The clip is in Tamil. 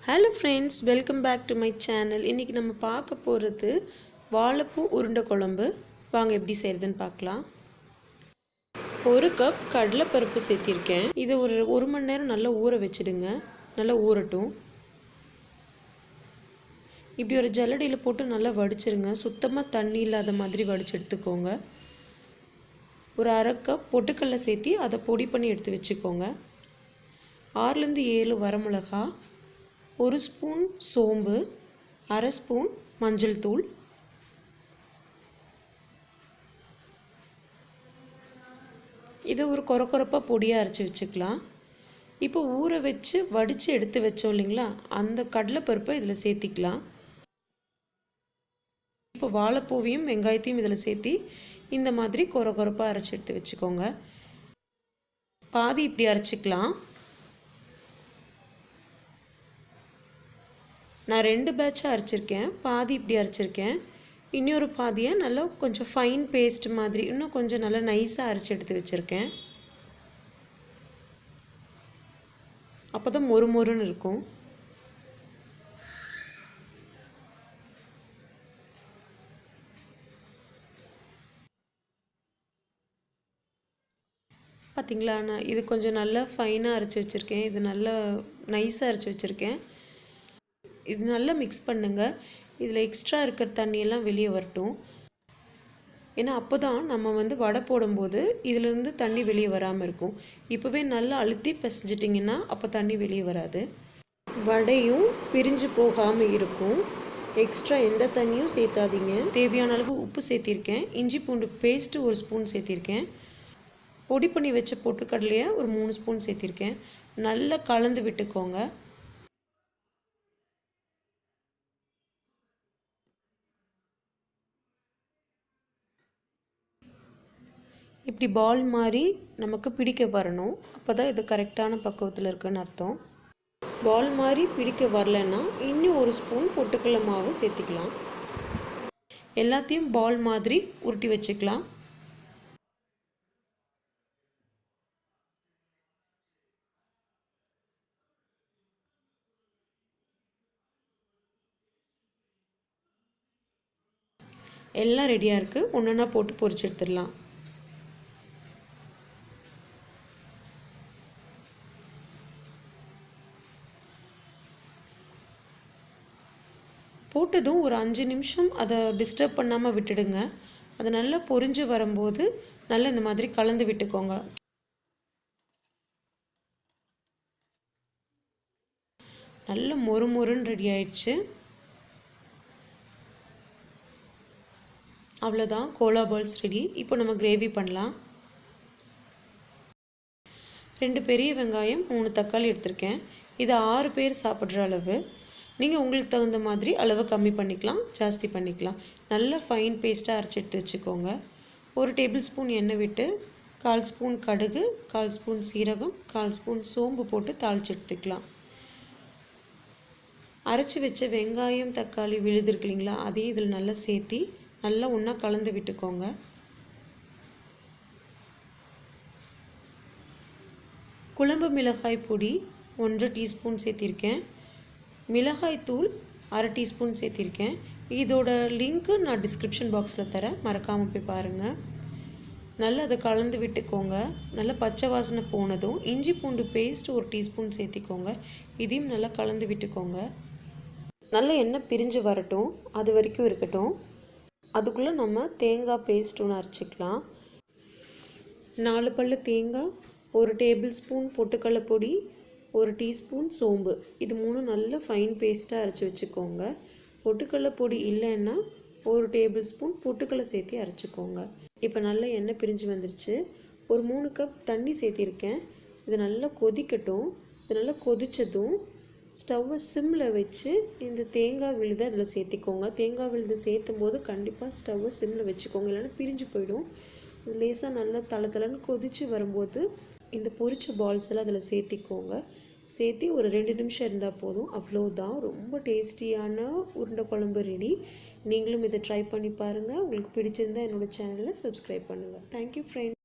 Hello friends, welcome back to my channel. இன்னைக்கு நம்ம பார்க்க போறது வாழைப்பூ உருண்டை குழம்பு. வாங்க எப்படி செய்யறதுன்னு பார்க்கலாம். 1 கப் கடலை பருப்பு சேர்த்திருக்கேன். இது ஒரு 1 மணி நேரம் நல்லா ஊற வச்சிடுங்க. நல்லா ஊறட்டும். இப்படி ஒரு ஜல்லடையில போட்டு நல்லா வடிச்சிருங்க. சுத்தமா தண்ணி இல்லாத மாதிரி வடிச்சு எடுத்துக்கோங்க. ஒரு 1/2 கப் பொட்டுக்கடலை சேர்த்தி அதை பொடி பண்ணி எடுத்து வச்சுக்கோங்க. 6 ல இருந்து 7 வரமிளகாய், 1 ஸ்பூன் சோம்பு, 1/2 ஸ்பூன் மஞ்சள் தூள், இதை ஒரு கொரகொரப்பா பொடியாக அரைச்சி வச்சுக்கலாம். இப்போ ஊற வச்சு வடித்து எடுத்து வச்சோம் இல்லைங்களா, அந்த கடலைப்பருப்பை இதில் சேர்த்திக்கலாம். இப்போ வாழைப்பூவையும் வெங்காயத்தையும் இதில் சேர்த்தி இந்த மாதிரி கொரகொரப்பாக அரைச்சி எடுத்து வச்சுக்கோங்க. பாதி இப்படி அரைச்சிக்கலாம். நான் 2 பேட்சாக அரைச்சிருக்கேன். பாதி இப்படி அரைச்சிருக்கேன். இன்னொரு பாதியை நல்லா கொஞ்சம் ஃபைன் பேஸ்ட் மாதிரி இன்னும் கொஞ்சம் நல்லா நைஸாக அரைச்சி எடுத்து வச்சுருக்கேன். அப்போ தான் மொறு மொறுன்னு இருக்கும். பார்த்திங்களா, நான் இது கொஞ்சம் நல்லா ஃபைனாக அரைச்சி வச்சுருக்கேன். இது நல்லா நைஸாக அரைச்சி வச்சுருக்கேன். இது நல்லா மிக்ஸ் பண்ணுங்கள். இதில் எக்ஸ்ட்ரா இருக்கிற தண்ணியெல்லாம் வெளியே வரட்டும். ஏன்னா அப்போ தான் நம்ம வடை போடும்போது இதிலேருந்து தண்ணி வெளியே வராமல் இருக்கும். இப்போவே நல்லா அழுத்தி பிசைஞ்சிட்டிங்கன்னா அப்போ தண்ணி வெளியே வராது. வடையும் பிரிஞ்சு போகாமல் இருக்கும். எக்ஸ்ட்ரா எந்த தண்ணியும் சேர்த்தாதீங்க. தேவையான அளவு உப்பு சேர்த்திருக்கேன். இஞ்சி பூண்டு பேஸ்ட்டு 1 ஸ்பூன் சேர்த்திருக்கேன். பொடி பண்ணி வச்ச பொட்டுக்கடலையை ஒரு 3 ஸ்பூன் சேர்த்திருக்கேன். நல்லா கலந்து விட்டுக்கோங்க. இப்படி பால் மாதிரி நமக்கு பிடிக்க வரணும். அப்போ தான் இது கரெக்டான பக்குவத்தில் இருக்குன்னு அர்த்தம். பால் மாதிரி பிடிக்க வரலன்னா இன்னும் 1 ஸ்பூன் பொட்டுக்கடலை மாவு சேர்த்திக்கலாம். எல்லாத்தையும் பால் மாதிரி உருட்டி வச்சுக்கலாம். எல்லாம் ரெடியாக இருக்குது. ஒன்றா போட்டு பொரிச்சு எடுத்துடலாம். போட்டதும் ஒரு 5 நிமிஷம் அதை டிஸ்டர்ப் பண்ணாமல் விட்டுடுங்க. அது நல்லா பொரிஞ்சு வரும்போது நல்லா இந்த மாதிரி கலந்து விட்டுக்கோங்க. நல்ல மொறு மொறுன்னு ரெடி ஆயிடுச்சு. அவ்வளோதான், கோலா பால்ஸ் ரெடி. இப்போ நம்ம கிரேவி பண்ணலாம். 2 பெரிய வெங்காயம், 3 தக்காளி எடுத்திருக்கேன். இது 6 பேர் சாப்பிட்ற அளவு. நீங்கள் உங்களுக்கு தகுந்த மாதிரி அளவு கம்மி பண்ணிக்கலாம், ஜாஸ்தி பண்ணிக்கலாம். நல்லா ஃபைன் பேஸ்ட்டாக அரைச்சி எடுத்து வச்சுக்கோங்க. 1 டேபிள் ஸ்பூன் எண்ணெய் விட்டு 1/4 ஸ்பூன் கடுகு, 1/4 ஸ்பூன் சீரகம், 1/4 ஸ்பூன் சோம்பு போட்டு தாளித்து எடுத்துக்கலாம். அரைச்சி வச்ச வெங்காயம் தக்காளி விழுது இருக்கு இல்லைங்களா, அதையும் இதில் நல்லா சேர்த்தி நல்லா ஒன்றா கலந்து விட்டுக்கோங்க. குழம்பு மிளகாய் பொடி 1 டீஸ்பூன் சேர்த்திருக்கேன். மிளகாய் தூள் 1/2 டீஸ்பூன் சேர்த்திருக்கேன். இதோட லிங்க்கு நான் டிஸ்கிரிப்ஷன் பாக்ஸில் தரேன், மறக்காமல் போய் பாருங்கள். நல்லா அதை கலந்து விட்டுக்கோங்க. நல்லா பச்சை வாசனை போனதும் இஞ்சி பூண்டு பேஸ்ட் 1 டீஸ்பூன் சேர்த்திக்கோங்க. இதையும் நல்லா கலந்து விட்டுக்கோங்க. நல்லா எண்ணெய் பிரிஞ்சு வரட்டும், அது வரைக்கும் இருக்கட்டும். அதுக்குள்ளே நம்ம தேங்காய் பேஸ்ட் ஒன்று அரைச்சிக்கலாம். 4 பல்லு தேங்காய், 1 டேபிள் ஸ்பூன் பொட்டுக்கடலை பொடி, 1 டீஸ்பூன் சோம்பு, இது 3 நல்ல ஃபைன் பேஸ்ட்டாக அரைச்சி வச்சுக்கோங்க. பொட்டுக்கடலை பொடி இல்லைன்னா 1 டேபிள் ஸ்பூன் பொட்டுக்கடலை சேர்த்து அரைச்சிக்கோங்க. இப்போ நல்லா எண்ணெய் பிரிஞ்சு வந்துருச்சு. ஒரு 3 கப் தண்ணி சேர்த்திருக்கேன். இது நல்லா கொதிக்கட்டும். இது நல்லா கொதித்ததும் ஸ்டவ்வை சிம்மில் வச்சு இந்த தேங்காய் விழுதை அதில் சேர்த்திக்கோங்க. தேங்காய் விழுதை சேர்த்தும் போது கண்டிப்பாக ஸ்டவ்வை சிம்மில் வச்சுக்கோங்க, இல்லைன்னா பிரிஞ்சு போயிடும். அது லேசாக நல்லா தளன்னு கொதித்து வரும்போது இந்த பொரிச்ச பால்ஸ் எல்லாம் அதில் சேர்த்திக்கோங்க. சேர்த்து ஒரு 2 நிமிஷம் இருந்தால் போதும். அவ்வளோதான், ரொம்ப டேஸ்டியான உருண்டை குழம்பு ரெடி. நீங்களும் இதை ட்ரை பண்ணி பாருங்கள். உங்களுக்கு பிடிச்சிருந்தால் என்னோடய சேனலை சப்ஸ்கிரைப் பண்ணுங்கள். Thank you friends.